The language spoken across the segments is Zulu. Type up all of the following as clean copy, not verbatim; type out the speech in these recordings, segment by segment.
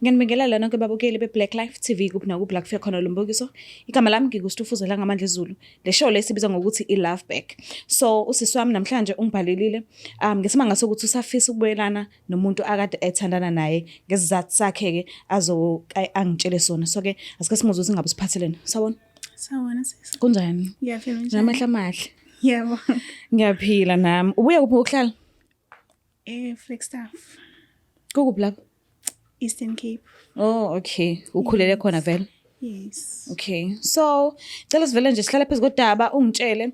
Ngiyanibingelela lana ke babukeli be-Black Life TV kuphi nakuphi la kufika khona lo mbukiso. Igama lami ngingusitufuzela ngamandla ezulu. Le show lesibiza ngokuthi i-Love Back. So usisi wami namhlanje ungibhalelile ngesimanga sokuthi usafisa ukubuyelana nomuntu akade ethandana naye ngesizathu sakhe-ke angitshele sona. So-ke asike simuzwe ukuthi ngabe siphathelene. Sawona? Sawona sisi. Kunjani? Ngiyaphila njani? Namehla amahle. Yebo. Ngiyaphila nami. Ubuya kuphi ukuhlala? Flagstaff. Kukuphi lapho? Eastern Cape. Oh, okay. Ukhulele khona vele? Yes. Okay. So, cela sivele nje sihlale phezu kodaba ungitshele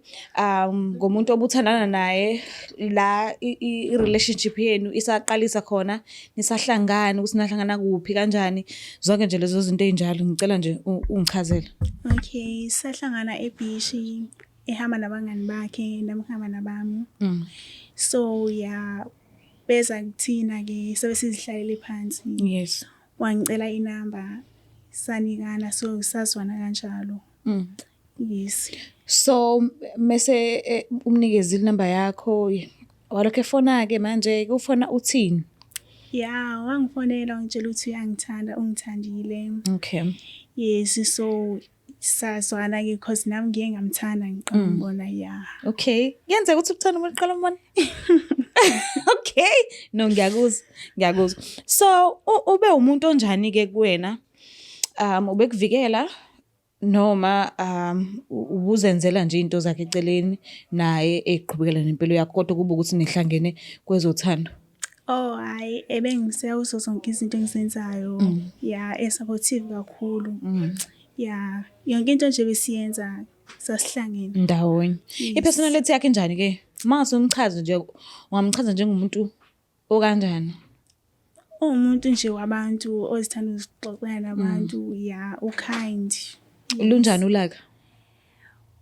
ngomuntu obuthandana naye la i-relationship yenu isaqalisa khona nisahlangana ukuthi nahlangana kuphi kanjani zonke nje lezo zinto ezinjalo ngicela nje ungichazele. Okay, sahlangana eBeach ehamba nabangani bakhe namhamba nabami. So beza kuthina ke sebesizihlalele phansi. Yes. Wangicela inamba sanikana so sazwana kanjalo. Yes. So mase umnikezile inamba yakho walokho efona ke manje ufona uthini? Yeah, wangifonela ungitshela ukuthi uyangithanda ungithandile. Okay. Yes, so sazwana ke because nami ngiye ngamthanda ngiqala umbona yeah. Okay. Yenze ukuthi ukuthanda umuntu uqala umbona? Okay. No ngiyakuzwa. So ube umuntu onjani ke kuwena? Ubekuvikela noma ubuzenzela nje into zakhe eceleni naye eqhubekela nempilo yakho kodwa kube ukuthi nihlangene kwezothando? Oh hayi ebengiseyazo zonke izinto engizenzayo. Yeah, supportive kakhulu. Yeah, yonke into nje besiyenza sasihlangene ndawonye. I-personality yakhe njani ke? Mase umchaze nje ungamchaza njengomuntu okanjani? Umuntu nje wabantu ozithanda ukuxoxela nabantu, yeah, ukind. Lunjani ulaka?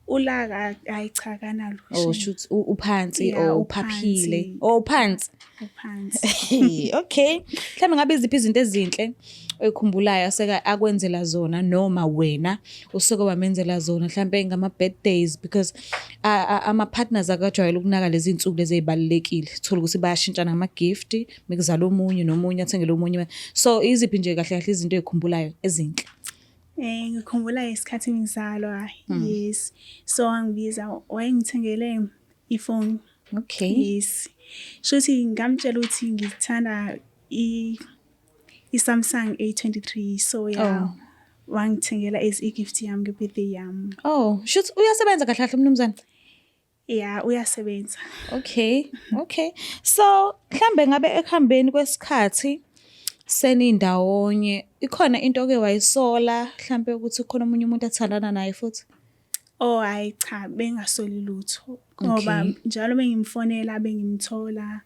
Ulaka ayichakanalo. Oh shoot uphansi Yeah, uphaphile. Oh phansi. Uphansi. Okay. Mhlawumbe ngabe iziphi izinto ezinhle oyikhumbulayo aseka akwenzela zona noma wena usuke wamenzela zona mhlawumbe ngama birthdays because ama partners akajwayele ukunaka lezi insuku lezi ezibalekile. Thola ukuthi bayashintshana ngama gift, mekuzala omunye nomunye athengele omunye. So iziphi nje kahle kahle izinto oyikhumbulayo ezinhle? Ngikhumbula eskhathini ngizalwa. Yes. So angibiza wayengithengele iphone. Okay. Yes. Shothi ngamtshela ukuthi ngithanda i-Samsung A23 so yeah. Wangithengela as i-gift yami nge-birthday yami. Oh, shothi uyasebenza kahle kahle umnumzane? Yeah, uyasebenza. Okay. Okay. So mhlambe ngabe ekuhambeni kwesikhathi senindawonye ikhona into ke wayisola mhlambe ukuthi khona umunye umuntu athandana naye futhi? Oh hayi cha bengasoli lutho ngoba njalo bengimfonela bengimthola.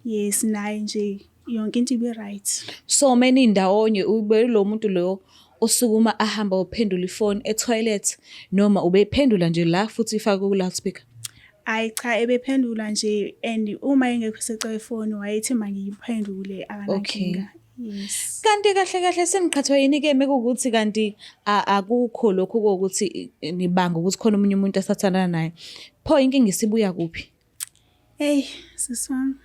Yes naye nje yonke into ibe right. So many indawonye ube lo muntu lo osukuma ahamba uphendula ifone etoilet noma ubephendula nje la futhi ifake ku loudspeaker? Hayi cha ebephendula nje and uma engekho seca ifone wayethi mangiyiphendule akanankinga. Yes. Kanti kahle kahle seniqhathwa yini ke mekukuthi kanti akukho lokho ukuthi nibanga ukuthi khona umunye umuntu asathandana naye. Pho inkinga isibuya kuphi? Hey siswami.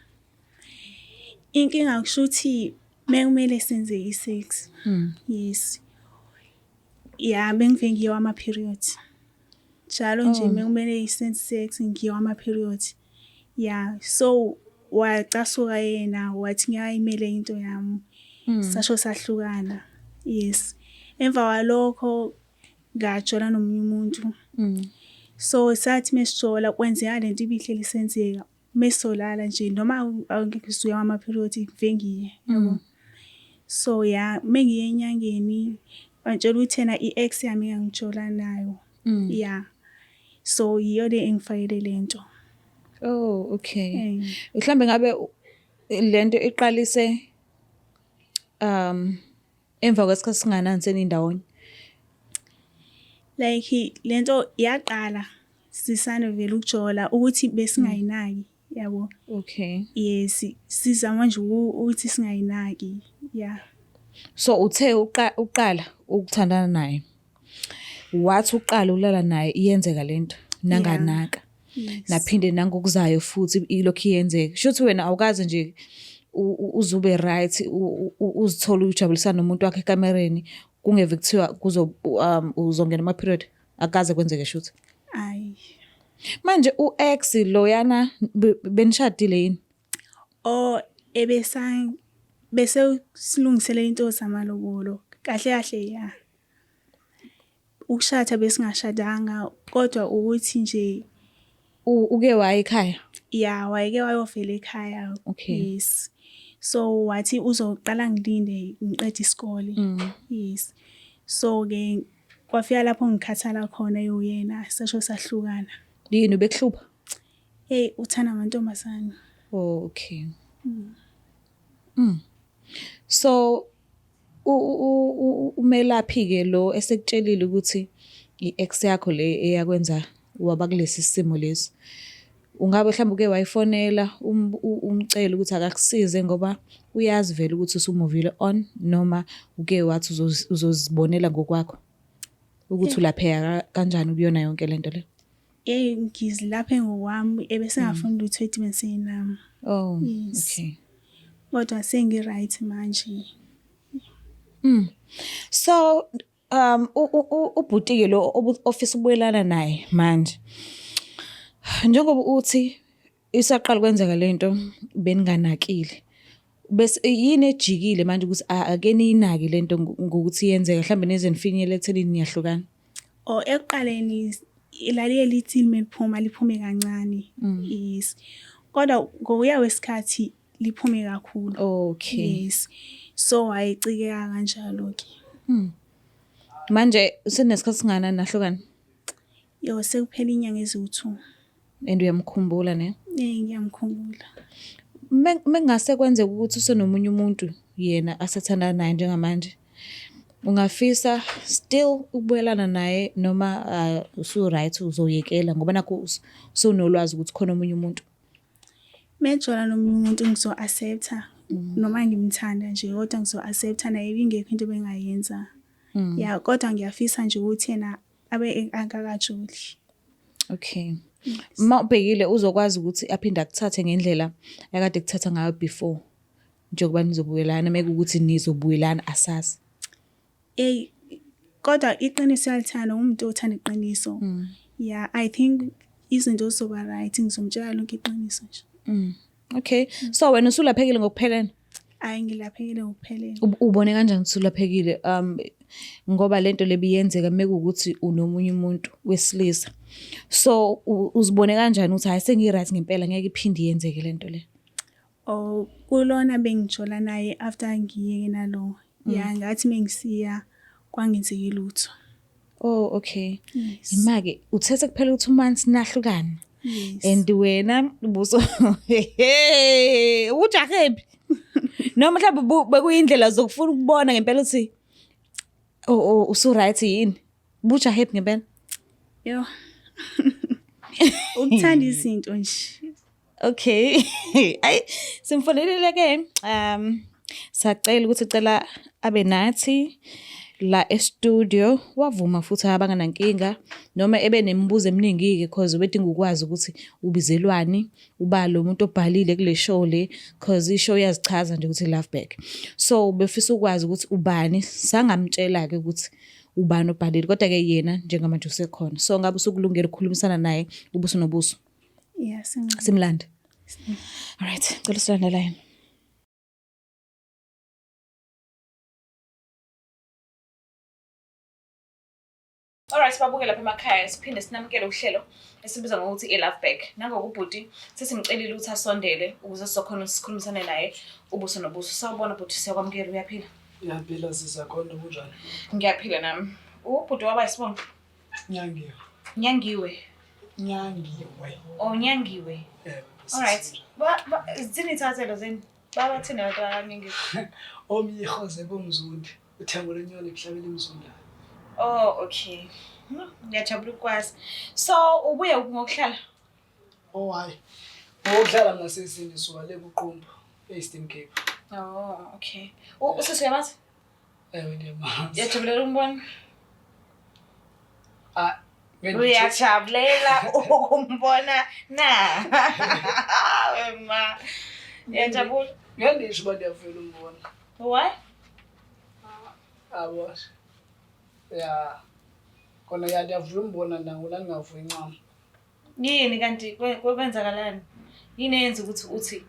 Inkinga kushuthi mekumele senze i-sex. Yes. Yeah, bengive ngiyo ama periods. Njalo nje mekumele isenze sex ngiyo ama periods. Yeah, so wacasuka yena wathi ngiyayimele into yami. Sasho sahlukana. Yes. Emva kwalokho ngajola nomunye umuntu. So sathi mesijola kwenzeka lento ibihleli isenzeka. Mesolala nje noma awungeke usuya ama period ivengiye yabo. So yeah, mengiye enyangeni bantshela ukuthi yena i-X-Yami ngijola nayo. Yeah. So yiyo le engifayele lento. Oh, okay. Mhlambe ngabe lento iqalise emva kwesikhathi singanani senindawonye? Like lento yaqala sisana vele ukujola ukuthi besingayinaki yabo. Okay. Yes, sizama nje ukuthi singayinaki. Yeah. So uthe uqala ukuthandana naye. Wathi uqala ulala naye iyenzeka lento nanganaka. Naphinde nangokuzayo futhi ilokhu iyenzeka. Shothi wena awukaze nje uzube right, uzithola ujabulisana nomuntu wakhe ekamereni, kungeve kuthiwa uzongena ama-period, akaze kwenzeke shoot. Ayi. Manje u-ex loyana benishadile yini? Bese silungiselela into zamalobolo. Kahle kahle ya. Ukushada besingashadanga kodwa ukuthi nje uke waye ekhaya? Ya, wayeke wayofela ekhaya. Okay. Yes. So wathi uzoqala ngilinde ngiqede isikole. Yes. So ke kwafika lapho ngikhathala khona uyena sasho sahlukana. Yini bekuhlupha? Uthanda amantombazane. Oh, okay. So umelaphi ke lo esekutshelile ukuthi i-ex yakho le eyakwenza waba kulesi simo lesi. Ungabe mhlawumbe uke wayifonela umcela ukuthi akakusize ngoba uyazi vele ukuthi usumuvile on, noma uke wathi uzozibonela ngokwakho ukuthi ulapheka kanjani kuyona yonke lento le? Ngizilaphe ngokwami ebese ngafuna ukuthi bensinami. Oh, yes. Okay. Kodwa sengi-right manje. So ubhutike lo office ubuyelana naye manje, njengoba uthi isaqala kwenzeka lento beninganakile, bese yini ejikile manje ukuthi ake niyinaki lento ngokuthi yenzeka mhlambe neze nifinyele ekutheni niyahlukana? Ekuqaleni ilaliye lithi liphume kancane. Yes. Kodwa ngokuya wesikhathi liphume kakhulu. Okay. Yes. So ayicikeka kanjalo ke. Manje usenesikhathi singana nahlukana? Sekuphela inyanga eziwu-2. And uyamkhumbula ne? Ngiyamkhumbula. Mengase kwenzeka ukuthi usenomunye umuntu yena asethandana naye njengamanje, ungafisa still ukubuyelana naye noma usu-right uzoyekela ngoba nakho usunolwazi ukuthi khona omunye umuntu? Mejola nomunye umuntu ngizo-accepta noma ngimthanda nje kodwa ngizo-accepta naye ingekho into bengayenza. Ya, kodwa ngiyafisa nje ukuthi yena abe angakajoli. Okay. Ma ubhekile uzokwazi ukuthi aphinde akuthathe ngendlela yakade kuthatha ngayo before, njengoba nizobuyelana mekuwukuthi nizobuyelana asazi? Kodwa iqiniso yalithanda umuntu othanda iqiniso. Yeah, I think izinto zizoba right, ngizomtshela lonke iqiniso nje. Okay. So wena usulaphekile ngokuphelele? Ayi, ngilaphekile ngokuphelele. Ubone kanjani ukuthi usulaphekile? Ngoba lento lebiyenzeka mekuwukuthi unomunye umuntu wesilisa. So uzibone kanjani ukuthi hayi sengi-right ngempela ngeke iphinde yenzeke lento le? Kulona bengijola naye after ngiyeke nalo. Ya, ngathi mengisiya kwangenzeki lutho. Oh, okay. Yes. Imake uthethe kuphela ukuthi umansi nahlukana. Yes. And wena ubuso ujahebi. Noma mhlawumbe bekuyindlela zokufuna ukubona ngempela ukuthi usu-right yini? Bujahebi ngempela? Yo. Ukuthanda izinto nje. Okay. Ay, simfonelile ke. Sacela ukuthi cela abe nathi la e-studio, wavuma futhi abanganankinga noma ebe nemibuzo eminingi ke because ubedinga ukwazi ukuthi ubizelwani, uba lo muntu obhalile kule show le because ishow yazichaza nje ukuthi love back. So befisa ukwazi ukuthi ubani, sangamtshela ke ukuthi ubani obhalile kodwa ke yena njengamanje usekhona. So ngabe usukulungela ukukhulumisana naye ubuso nobuso? Yeah, simlande. All right, cela silandela yena. Alright, babuke lapha emakhaya siphinde sinamukele uhlelo esibiza ngokuthi i-Love Back. Nangokubhuti sesimcelile ukuthi asondele ukuze sizokhona sikhulumisane naye ubuso nobuso. Sawubona bhuti, siyakwamukela, uyaphila? Ngiyaphila sisakhona kunjani? Ngiyaphila nami. Ubhuti waba isibongo? Nyangiwe. Nyangiwe. Nyangiwe. Oh, Nyangiwe. Alright. Zini ithathelo zini? Baba thina abaningi. Omyihoze bomzundi. Uthengo lenyoni kuhlabela imzunda. Oh, okay. Ngiyajabula ukwazi. So ubuye ngokuhlala? Oh hayi. Ngokuhlala ngasesini suwale kuqumbu e-Eastern Cape. Oh, okay. Usisi uyamazi? Ngiyamazi. Uyajabulela umbona? Uyajabulela ukumbona na? Wema. Ngiyajabula. Ngiyandisho uba ndiyavela umbona. Why? Abo. Ya. Kona ndiyavula umbona nangona ningavuyi ncam. Yini kanti kwenzakalani? Yini eyenza ukuthi uthi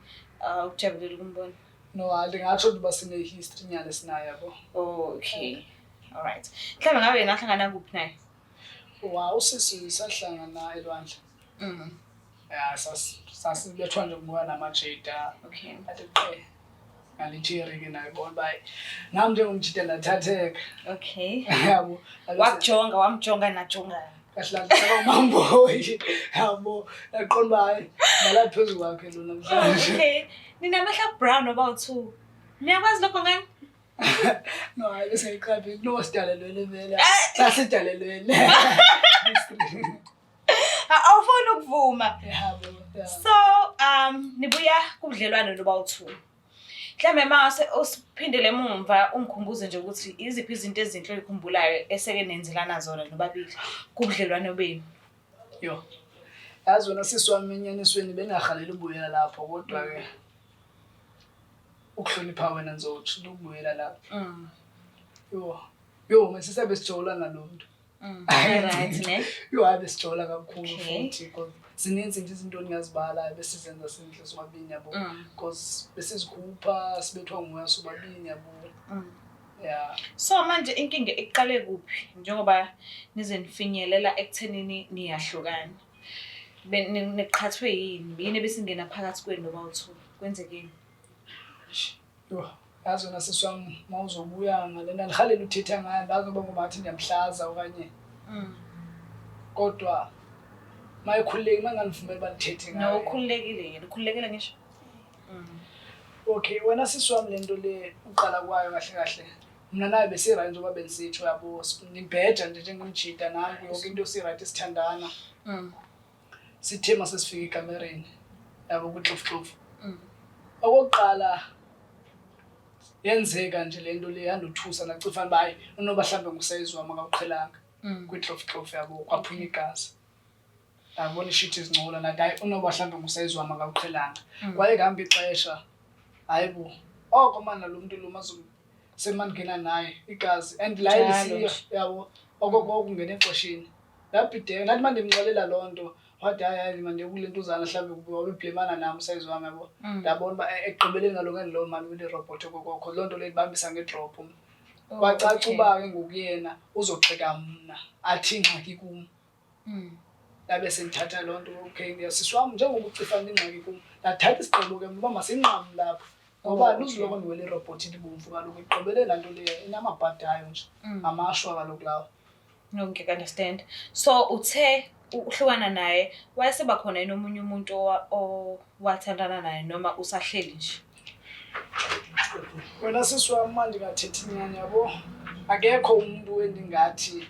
ukujabulela ukumbona? No, ndingatsho ukuba sine-history nyana esinayo yabo. Okay. All right. Mhlawumbe ngabe nahlangana kuphi naye? Usisi sahlangana elwandle. Ya, sasibethwa nje ngumoya namajita. Okay. Athi ngalitshiri ke nayo bona uba nam njengomjida ndathatheka. Okay. Yabo. Wamjonga najonga. Kahlala umamboyi. Yabo. Yaqonda uba hayi nalapha phezu kwakhe lo namhlanje. Okay. Nina amahla brown about 2. Niyakwazi lokho ngani? No, hayi bese ngiqaphi kunosidalelwele vele. Sasidalelwele. Awufuni ukuvuma. Yabo. So, nibuya kubudlelwano noba 2. Mhlambe mase usiphindele emumva ungikhumbuze nje ukuthi iziphi izinto ezinhle oyikhumbulayo eseke nenzelana zona nobabili kubudlelwano benu. Yo. Yazi wena sisi wami enyanisweni bengahalela ubuyela lapho kodwa ke ukuhlonipha wena nzothi ukubuyela lapho. Yo, masisabe sijolana lo muntu. Right ne? Yo, abe sijola kakhulu futhi because zininzi izinto engiyazibala besizenza sinhle sobabini yabo because besizikhupha sibethwa ngumoya sobabini yabo. Yeah. So manje inkinga iqale kuphi njengoba nize nifinyelela ekuthenini niyahlukana. Niqhathwe yini besingena phakathi kwenu noba 2 kwenzekeni? Yo, yazi wena sisi wami mawuzobuya ngalena ngihalela uthetha ngayo bazoba ngobathi ndiyamhlaza okanye kodwa mayikhululeki manganivumela banithethe ngayo. No, ukhululekile yena, ukhululekile ngisho. Okay, wena sisi wami lento le uqala kwayo kahle kahle. Mina naye besi-right njengoba benisitsho yabo nibheja nje njengomjida nanku yonke into si-right sithandana. Sithe masesifika ekamereni yabo kuxofu. Okokuqala yenzeka nje lento le yandothusa nacifana bayi unoba mhlambe ngusayizwa makawuqhelanga kwixofu yabo kwaphuma igazi. Yabona ishithi izingcola nathi hayi unoba mhlambe ngusayizwa makawuqhelanga. Kwaye kuhamba ixesha hayibo oko mana lo muntu lo mazo semangena naye igazi and la elisiyo yabo okungena exeshini lapide nathi manje ngixolela lonto wathi hayi manje kulentuzana mhlambe kuba wabeblemana nami size wami yabo ndabona ba egqibeleni ngalokho lo mani wile robot kokho lonto le ibambisa ngedrop kwacaca uba ke ngokuyena uzoxeka mina athi ingxaki kum labe sengithatha lonto okay ngiyasiswami njengoba ucifana ingxaki kum ndathatha isigqebo ke ngoba masinqamu lapho ngoba luziloko niwele robot libomvu kaloku igqibele lanto le inamabhadayo nje amashwa kaloku lawo. No, ngeke understand. So uthe uhlukana naye wayeseba khona enomunye umuntu owathandana naye noma usahleli nje? Wena siswa manje ngathethi inyanya yabo akekho umuntu endingathi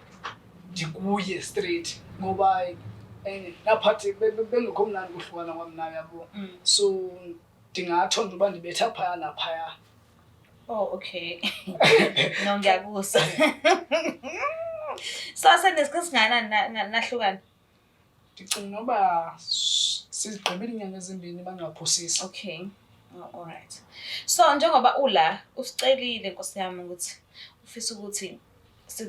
ndikuye straight ngoba naphathi bengekho mnandi kuhlukana kwami naye yabo so ndingatsho nje uba ndibetha phaya naphaya. Oh okay. No ngiyakuzwa. So asenesikhathi singakanani nahlukana? Ndicinga noba sizigqibile inyanga ezimbini bangaphosisi. Okay. Oh, all right. So njengoba ula usicelile Nkosi yami ukuthi ufisa ukuthi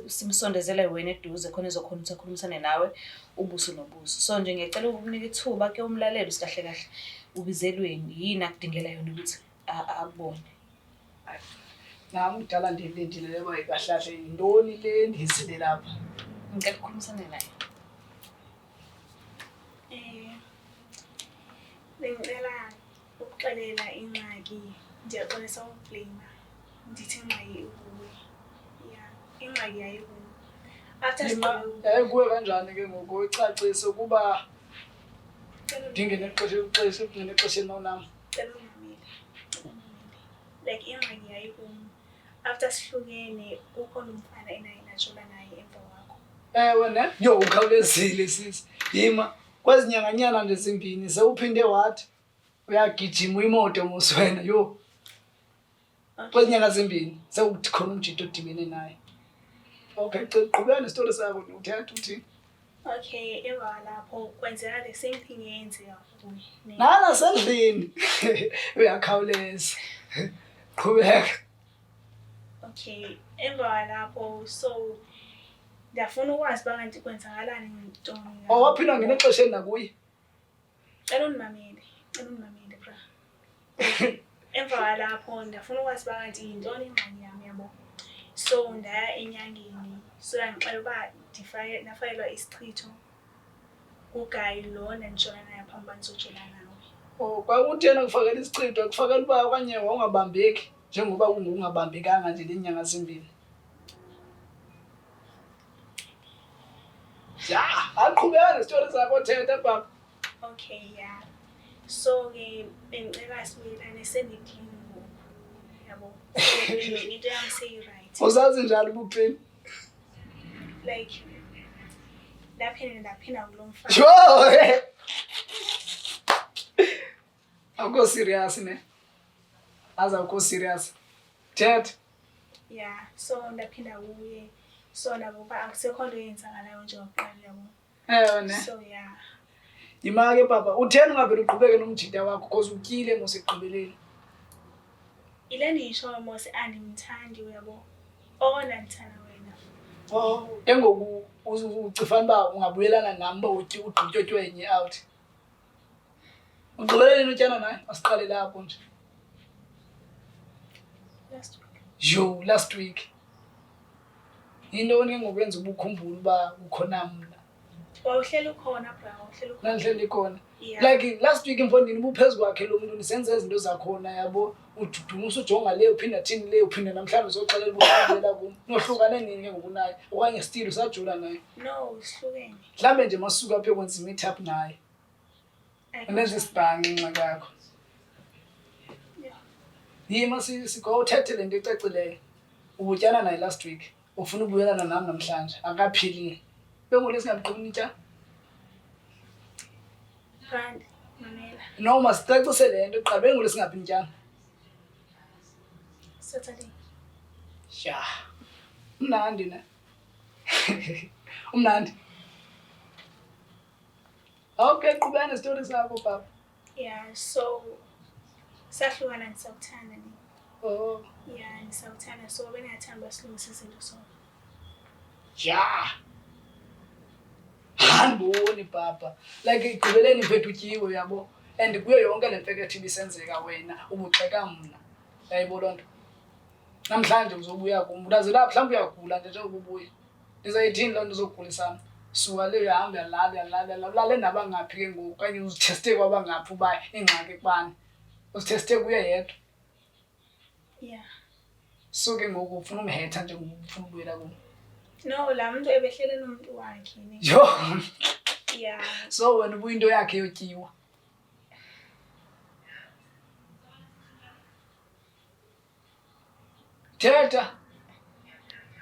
simsondezele wena eduze khona ezokhona ukuthi akhulumisane nawe ubuso nobuso. So nje ngiyacela ukunika ithuba ke umlaleli usikahle kahle ubizelweni yini akudingela yona ukuthi akubone. Nami ngidala ndilindile leba ikahlahle indoni le ndizile lapha. Ngicela ukukhulumisana naye. Bengicela ukuxelela ingxaki ndiyaxolisa ukublame ndithi ingxaki ukuwe. Yeah, ingxaki yayikuwe. After yayikuwe kanjani ke ngoku icacise ukuba ndingene exesheni mawunami. Like ingxaki yayikuwe. After sihlukene ukhona umfana enaye najola naye emva kwakho. Ewe ne? Yo ukhawulezile sisi. Yima kwezinyanganyana nje zimbini sewuphinde wathi uyagijima imoto moswena yo. Kwezinyanga zimbini sewuthi khona umjito odibene naye. Okay, qhubeka nestory sakho uthetha uthi Okay, emva lapho kwenzeka the same thing yenzeka kuye. Nana sendlini. Uyakhawuleza. Qhubeka. Okay, emva lapho so ndiyafuna ukwazi uba kanti kwenzakalani ngentoni. Waphinda ngena exesheni nakuye. Cela undimamele bra. Emva lapho ndiyafuna ukwazi uba kanti yintoni ingxaki yami yabo. So ndaya enyangeni so yangixela uba nafakelwa isichitho kugayi lona ndijona naye phambi uba ndizojola nawe. Kwa uthi yena kufakela isichitho akufakela uba okanye wawungabambeki njengoba ungungabambekanga nje lenyanga zimbili. Ya, aqhubeka nestori sakho thetha baba. Okay, yeah. So ke bengicela sibuyelane sendiklini ngoku. Yabo. Into yami seyi-right. Uzazi njalo ubuqini. Like ndaphinda kulo mfana. Jo! Awukho serious ne? Awukho serious. Thetha. Yeah, so ndaphinda kuye. So nabo ba akusekho nto yenzakalayo njengokuqala yabo. Ne. So yeah. Yima ke baba, utheni ungavele uqhubeke nomjida wakho because utyile mosekugqibeleni. Ile ndiyisho mose andimthandi uyabo. Ona ndithanda wena. Engoku ucifana uba ungabuyelana nami uba ugqityotywenye out. Ugqibeleni utyana naye, asiqale lapho nje. Last week. Jo, last week. Yintoni ke ngokwenza ubukhumbula uba ukhona mna? Wawuhleli ukhona bra, wawuhleli ukhona. Nandihleli khona. Yeah. Like last week emfondini ubuphezu kwakhe lo muntu nisenze izinto zakhona yabo. Ududuma usujonga le uphinda thini le uphinda namhlanje uzoxelela ubukhangela kum. Nohlukane nini ke ngokunaye? Okanye still usajula naye? No, sihlukene. Mhlambe nje masuka apha kwenza meet up naye. Unenza isibhanqa inxa yakho. Yeah. Yima sikho uthethe le nto ecacileyo. Ubutyana naye last week. Ufuna ukubuyelana nami namhlanje. Akaphilile. Bengole singamqini tya. Brand, mamela. No, masicacise le nto qha bengole singaphi ntyana. Saturday. Ja. Umnandi ne. Umnandi. Okay, qhubeka nestori sakho baba. Yeah, so sahlukana nisawuthanda ni. Oh. Yeah, nisawuthanda so bengathanda basilungisa izinto so. Ja. Handboni baba. Like igqibeleni mfethu utyiwe yabo. And kuyo yonke le mfekethu ibisenzeka wena ubuxeka mna. Yayibo lonto. Namhlanje uzobuya kum. Ulaze la mhlawumbe uyagula nje njengoba ubuya. Ndizayithini loo nto uzokugulisana? Suka le uyahamba uyalala. Ulale nabangaphi ke ngoku kanye uzitheste kwabangaphi uba ingxaki kubani. Uzitheste kuye yedwa. Yeah. So ke ngoku ufuna umhetha nje ufuna ubuyela kum. No, la muntu ebehlele nomuntu wakhe ne. Jo. Yeah. So wena ubuya into yakhe yotyiwa. Thetha.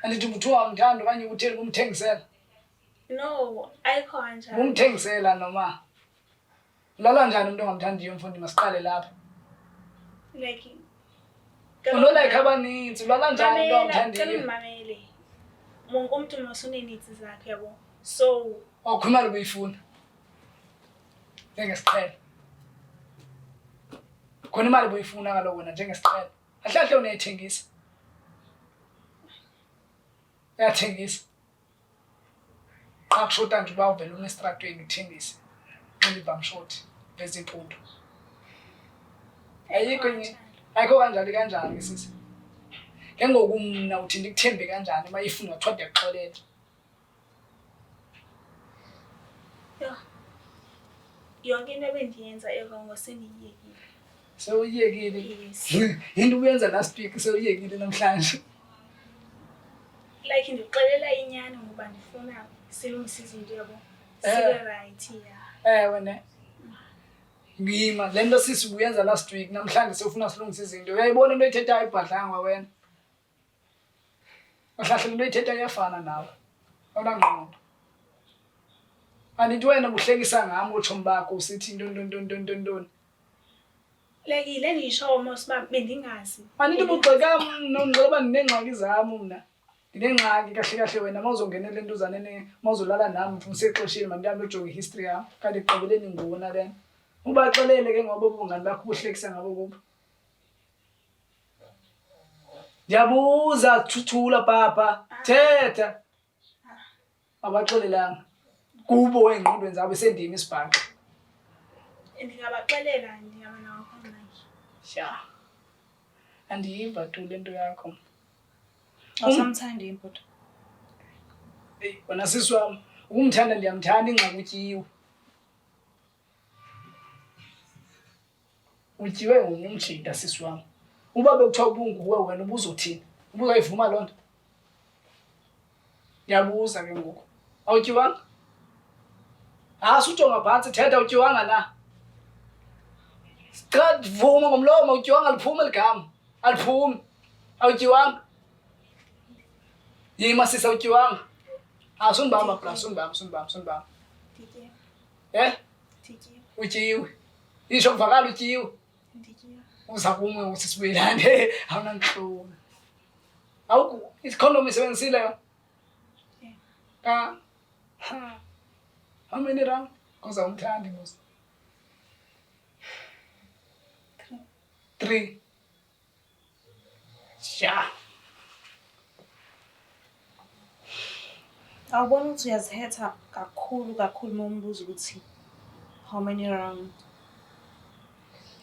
Andithi muthiwa umthando kanye utheni kumthengisela. No, ayikho kanjalo. Umthengisela noma. Ulala njani umuntu ongamthandiyo mfundi masiqale lapha. Like Unolike abaninzi ulala njani umuntu ongamthandiyo. Cela ungimamele. Wonke umuntu uneneeds zakhe yabo. So, Awukho imali ubuyifuna. Njengesiqhelo. Khona imali ubuyifuna kaloku wena njengesiqhelo. Ahlahle unayithengisa. Uyathengisa. Xa kushota nje uba uvele unestratweni uthengise. Uliva mshoti bese impunto. Ayikho kanjani sisi. Ke ngoku mna uthi ndikuthembe kanjani uma ifuna wathiwa ndiyakuxolela. yeah. Yonke into ebendiyenza erongo sendiyiyekile. Sewuyekile. Yes. Into uyenza last week sewuyekile namhlanje. Like ndixelela inyani ngoba ndifuna silungise izinto yabo. Sibe right yeah. Wena. Ngima le nto sisi uyenza last week namhlanje sewufuna silungise izinto. Uyayibona into oyithethayo ibhadlanga wena. Ahlahle into oyithethayo iyafana nawe. Awunangqondo. Andithi wena ubuhlekisa ngami utshomi bakho usithi ntoni. Like ile ndiyisho mos uba bendingazi. Andithi ubugxeka mna ungxoba ndinengxaki zami mna. Ndinengxaki kahle wena mawuzongenela entuzaneni mawuzolala nami usexesheni mandihambe ujonge history yam kanti ekugqibeleni ngona lena. Ubaxelele ke ngoba ubungani bakho ubuhlekisa ngabo kubo. Ndiyabuza thuthula papa thetha. Abaxelelanga kubo engqondweni zabo sendimi isibhaqa. Ndingabaxelela ndiyabona khona. Sha. Andiyiva tu lento yakho. Awusamthandi imputo. Hey, wena sisi wami, ukumthanda ndiyamthanda ingxaki utyiwe. Utyiwe ngumjida sisi wami. Uba bekuthiwa ubunguwe wena ubuzothini? Ubuzayivuma loo nto? Ndiyabuza ke ngoku. Awutyiwanga? Sujonga phantsi thetha utyiwanga na? Cha vuma ngomlomo utyiwanga aliphumi eligama. Aliphumi. Awutyiwanga? Yima sisa utyiwanga. Sunibamba bla sunibamba. Utyiwe. Isho kuvakala utyiwe. Uza kume usisibelane awunanhloni. Awukho ikhondom isebenzisile yona? How many rand? Koza umthandi mos. 3. Sha. Awubona ukuthi uyazihetha kakhulu uma umbuza ukuthi how many rounds.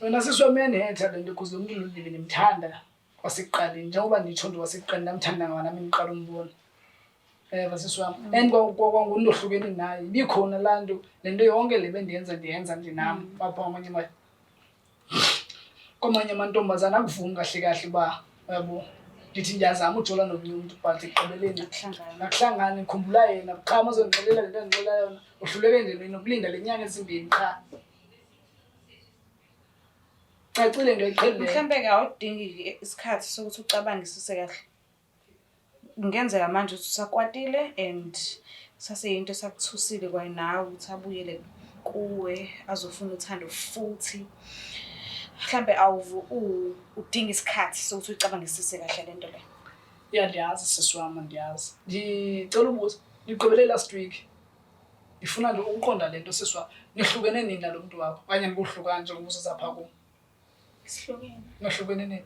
Wena siswamene hetha lento kuze umuntu lo ndimthanda kwasiqaleni njengoba nditsho nje wasiqaleni namthanda nami ngiqala umbona. Vasiswami. And kwangundohlukene naye. Ibikhona lanto lento yonke le bendiyenza nje nami. Papa kwamanye amantombazana akuvumi kahle ba yabo. Ndithi ndiyazama ujola nomnye umuntu but ekugqibeleni akuhlangani ngikhumbula yena cha mazongixelela lento endixelela yona uhluleke nje nokulinda lenyanga ezimbini cha. Cacile nje ayiqhelile. Mhlambe ke awudingi isikhathi sokuthi ucabangisise kahle. Ngenzeka manje ukuthi usakwatile and saseyinto esakuthusile kwayinawe ukuthi abuyele kuwe azofuna uthando futhi. Mhlambe udinga isikhathi sokuthi ucabangisise kahle lento le. Ndiyazi sisiwami ndiyazi. Ngicela ubuza ngiqhubele last week. Ngifuna nje ukuqonda lento sisiwami. Nihlukene nini nalomuntu wakho? Kanye nikuhlukana nje ngobuso zapha ku. Sihlukene. Nihlukene nini?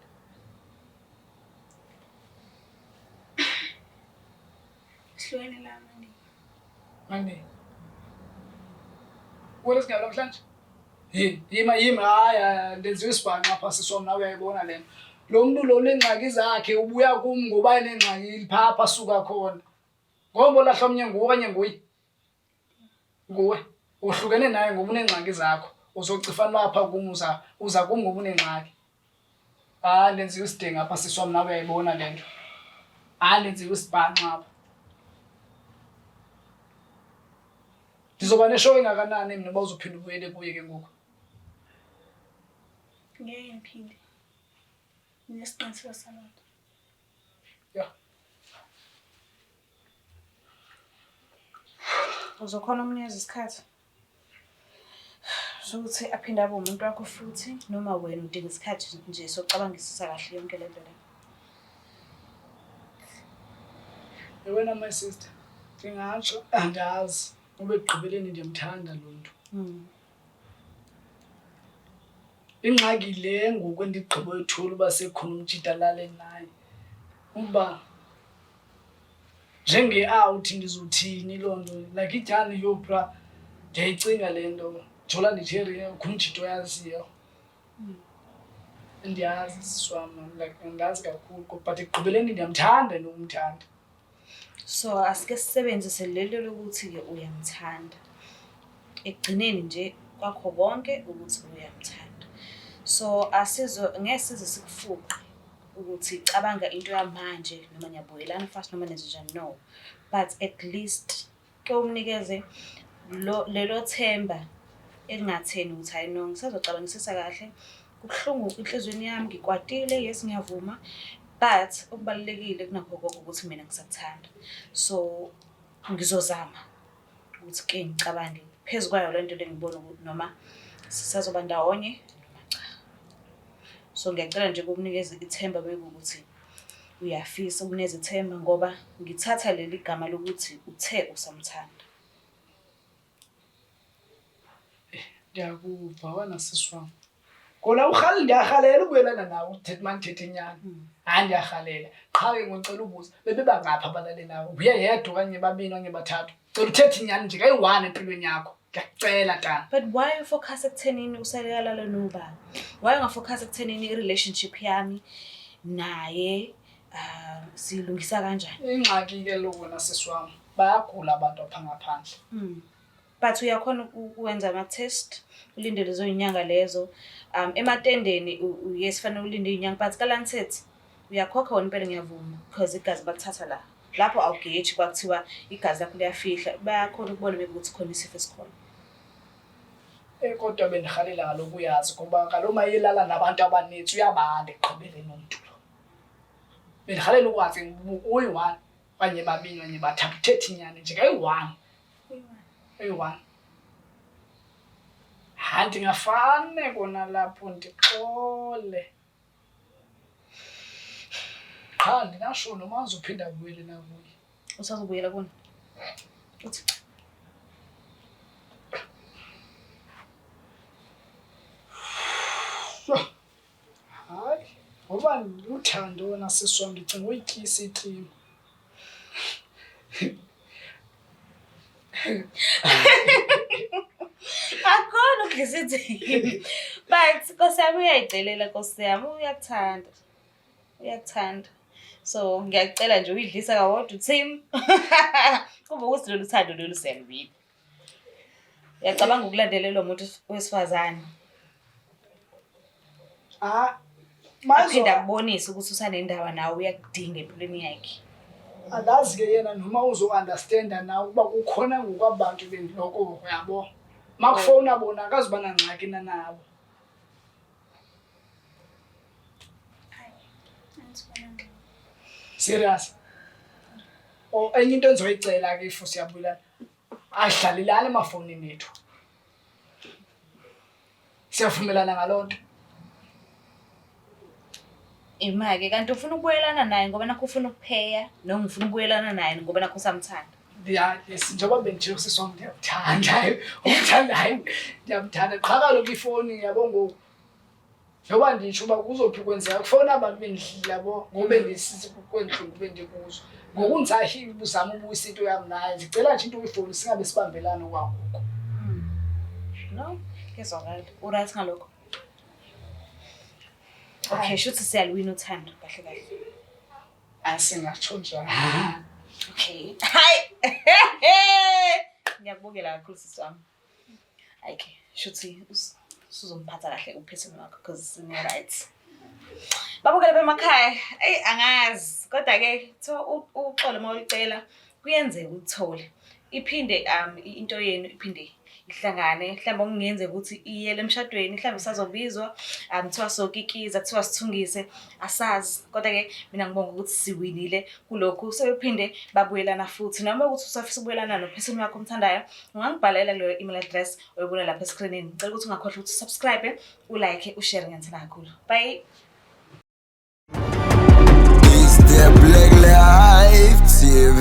Sihlukene la manje. Manje. Wena singabula mhlanje? Yima haya ndenziwe isibhanqa apha siswami nawe uyayibona lena. Lo muntu lo lengxaki zakhe ubuya kum ngoba enengxaki phapha suka khona. Ngoba lahla omnye nguwe kanye nguye. Nguwe uhlukene naye ngoba unengxaki zakho. Uzocifana lapha kum uza kum ngoba unengxaki. Ndenziwe isidinga apha siswami nawe uyayibona lento. Ndenziwe isibhanqa apha. Ndizoba neshow engakanani mina bawuzophinda ubuyele kuye ke ngoku. Ngeke ngiphinde. Nesiqiniseko salonto. Yeah. Uzokhona umnikeza isikhathi sokuthi aphinde abe umuntu wakho futhi noma wena udinga isikhathi nje sokucabangisisa kahle yonke lento le. Wena my sister. Ngingatsho angazi ngoba ekugqibeleni ndiyamthanda lo muntu. Ingxaki le ngoku endigqibo ethola uba sekhona umtshita lale naye. Uba njenge-out ndizothini loo nto like ijani yopra ndiyayicinga le nto jola nditheriya khumjito yaziyo. Ndiyazi siswami like ngazi kakhulu but ekugqibeleni ndiyamthanda nokumthanda. So asike sisebenzise lelo lokuthi ke uyamthanda. Ekugcineni nje kwakho konke ukuthi uyamthanda. So ngesize sikufuqe ukuthi cabanga into yamanje noma nyabuyelana fast noma nenzenjani no. But at least ke umnikeze lelo themba elingatheni ukuthi hayi no ngisazocabangisisa kahle. Kubuhlungu inhlizweni yami ngikwatile yes ngiyavuma. But okubalekile kunakho konke ukuthi mina ngisakuthanda. So ngizozama ukuthi ke ngicabange phezukwayo lento lengibona ukuthi noma sisazoba ndawonye noma cha. So ngiyacela nje ukukunikeza ithemba bekuthi uyafisa ukunezithemba ngoba ngithatha leli gama lokuthi uthe usamthanda. Ndiyakuva wena sisi wam. Kona ndiyahalela ukubuyelana nawe uthethe manithethe inyani. Hayi ndiyahalela. Qha ke ngicela ubuza bebebangaphi abalale nawe? Uye yedwa okanye babini okanye bathathu. Cela uthethe inyani nje kayi-1 empilweni yakho. Ndiyakucela tana. But why you focus ekuthenini usalala nobani? Why ungafocus ekuthenini i-relationship yami naye silungisa kanjani? Ingxaki ke lona sisi wam. Bayagula abantu apha ngaphandle. But uyakhona ukwenza ama-test, ulinde lezo inyanga lezo. Ematendeni yes fanele ulinde inyanga, but kalanthethi uyakhokha wona impela ngiyavuma because igazi bakuthatha la. Lapho awugeji kwakuthiwa igazi lakho liyafihla. Bayakhona ukubona bekuthi khona isifo esikhona. Kodwa bendihalela ngaloku uyazi ngoba kaloku mayelala nabantu abaninzi uyabanda ekugqibeleni umuntu lo. Bendihalela ukwazi uyi-1 okanye babini okanye bathathu uthethe inyani nje kayi-1. Eyi-1. Hayi ndingafane kona lapho ndixole. Qha ndingasho noma uzophinda abuyele nakuye. Usazobuyela kuni? Uthi hayi ngoba uthando wena sisi wam ndicinga uyityisa itrima. akhona ukudlisa but Nkosi yami uyayicelela Nkosi yami uyakuthanda. So ngiyacela nje uyidlisa kawodwa uThim. Kuba ukuthi lolu thando lolu siyalwini. Uyacabanga ukulandelela umuntu wesifazane. Maphinda kubonisa ukuthi usanendawo nawe uyakudinga empilweni yakhe. Andazi ke yena noma uzo-understanda nawe ukuba kukhona ngokwabantu bendiloko yabo. Makufowuna bona akazi uba nangxaki nabo. Serious. Enye into endizoyicela ke if siyabuyelana. Asidlalelane emafowunini ethu. Siyavumelana ngaloo nto. Imake kanti ufuna ukubuyelana naye ngoba nakho ufuna ukupheya noma ufuna ukubuyelana naye ngoba nakho usamthanda. Yes, njengoba bengitshela sisi wam ndiyamthanda. Umthandayo ndiyamthanda. Qha kaloku ifowuni yabo ngoku. Njengoba nditsho uba kuzophi kwenzeka kufowuna abantu bendlile yabo ngoba ndisithi kwentlungu bendikuzo. Ngoku ndisahile uzama ubuyisa into yam naye. Ndicela nje into uyifowuni singabe sibambelana okwangoku. No, kezwakala. Uright ngalokho. Okay, shuthi siyalwina uthando kahle kahle. Asingatsho njalo. Okay. Hayi. Ngiyakubongela kakhulu sisi wami. Okay, shuthi usuzomphatha kahle uphethini wakho because you're right. Babukele bemakhaya. Angazi. Kodwa ke uxolo mawulicela kuyenzeka ukuthole. Iphinde into yenu iphinde ihlangane mhlawumbe okungenze ukuthi iyele emshadweni mhlawumbe isazobizwa kuthiwa sokikiza kuthiwa sithungise asazi kodwa ke mina ngibonga ukuthi siwinile kulokhu sebephinde babuyelana futhi noma ukuthi usafisa ukubuyelana nophesini wakho omthandayo ungangibhalela leyo email address oyibona lapha escreenini ngicela ukuthi ungakhohlwa ukuthi subscribe ulike ushare ngiyazithanda kakhulu bye. Is the Black Life TV